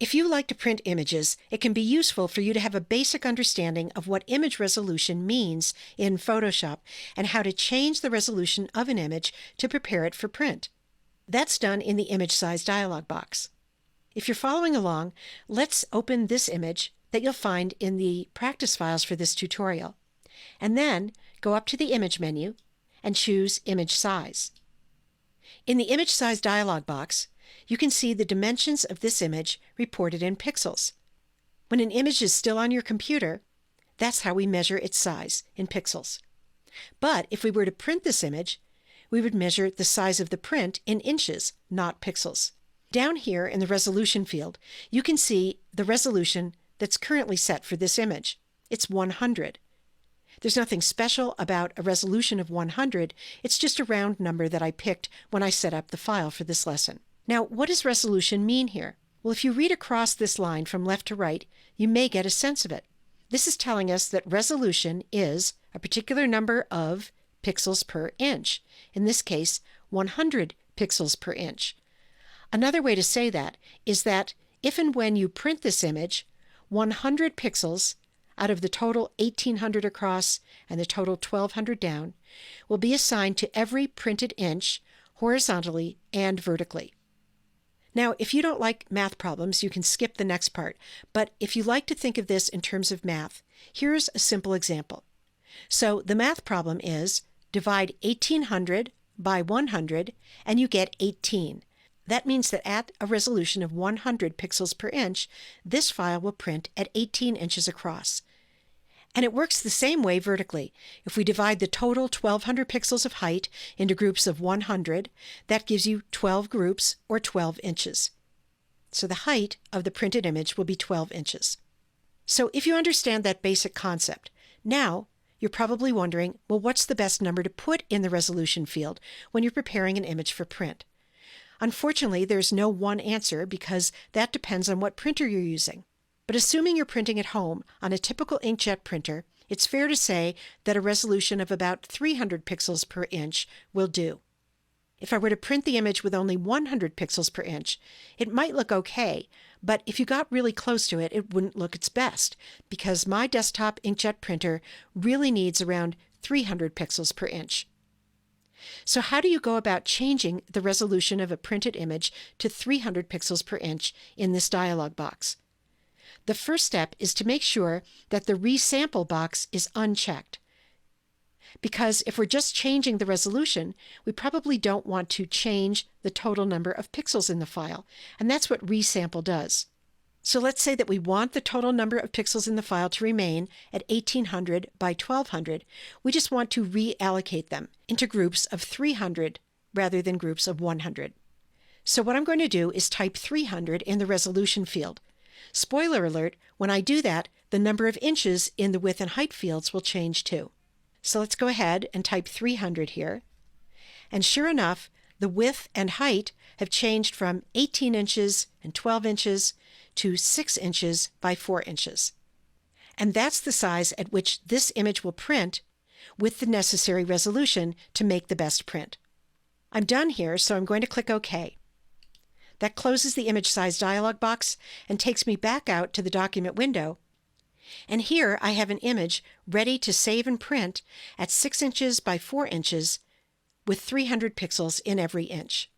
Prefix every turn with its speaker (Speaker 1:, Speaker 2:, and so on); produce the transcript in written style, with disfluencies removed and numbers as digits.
Speaker 1: If you like to print images, it can be useful for you to have a basic understanding of what image resolution means in Photoshop and how to change the resolution of an image to prepare it for print. That's done in the Image Size dialog box. If you're following along, let's open this image that you'll find in the practice files for this tutorial, and then go up to the Image menu and choose Image Size. In the Image Size dialog box, you can see the dimensions of this image reported in pixels. When an image is still on your computer, that's how we measure its size in pixels. But if we were to print this image, we would measure the size of the print in inches, not pixels. Down here in the resolution field, you can see the resolution that's currently set for this image. It's 100. There's nothing special about a resolution of 100, it's just a round number that I picked when I set up the file for this lesson. Now, what does resolution mean here? Well, if you read across this line from left to right, you may get a sense of it. This is telling us that resolution is a particular number of pixels per inch. In this case, 100 pixels per inch. Another way to say that is that if and when you print this image, 100 pixels out of the total 1800 across and the total 1200 down will be assigned to every printed inch horizontally and vertically. Now, if you don't like math problems, you can skip the next part, but if you like to think of this in terms of math, here's a simple example. So the math problem is divide 1800 by 100 and you get 18. That means that at a resolution of 100 pixels per inch, this file will print at 18 inches across. And it works the same way vertically. If we divide the total 1200 pixels of height into groups of 100, that gives you 12 groups or 12 inches. So the height of the printed image will be 12 inches. So if you understand that basic concept, now you're probably wondering, well, what's the best number to put in the resolution field when you're preparing an image for print? Unfortunately, there's no one answer because that depends on what printer you're using. But assuming you're printing at home on a typical inkjet printer, it's fair to say that a resolution of about 300 pixels per inch will do. If I were to print the image with only 100 pixels per inch, it might look okay, but if you got really close to it, it wouldn't look its best, because my desktop inkjet printer really needs around 300 pixels per inch. So how do you go about changing the resolution of a printed image to 300 pixels per inch in this dialog box? The first step is to make sure that the resample box is unchecked. Because if we're just changing the resolution, we probably don't want to change the total number of pixels in the file, and that's what resample does. So let's say that we want the total number of pixels in the file to remain at 1800 by 1200. We just want to reallocate them into groups of 300 rather than groups of 100. So what I'm going to do is type 300 in the resolution field. Spoiler alert, when I do that, the number of inches in the width and height fields will change too. So let's go ahead and type 300 here. And sure enough, the width and height have changed from 18 inches and 12 inches to 6 inches by 4 inches. And that's the size at which this image will print with the necessary resolution to make the best print. I'm done here, so I'm going to click OK. That closes the Image Size dialog box and takes me back out to the document window. And here I have an image ready to save and print at 6 inches by 4 inches with 300 pixels in every inch.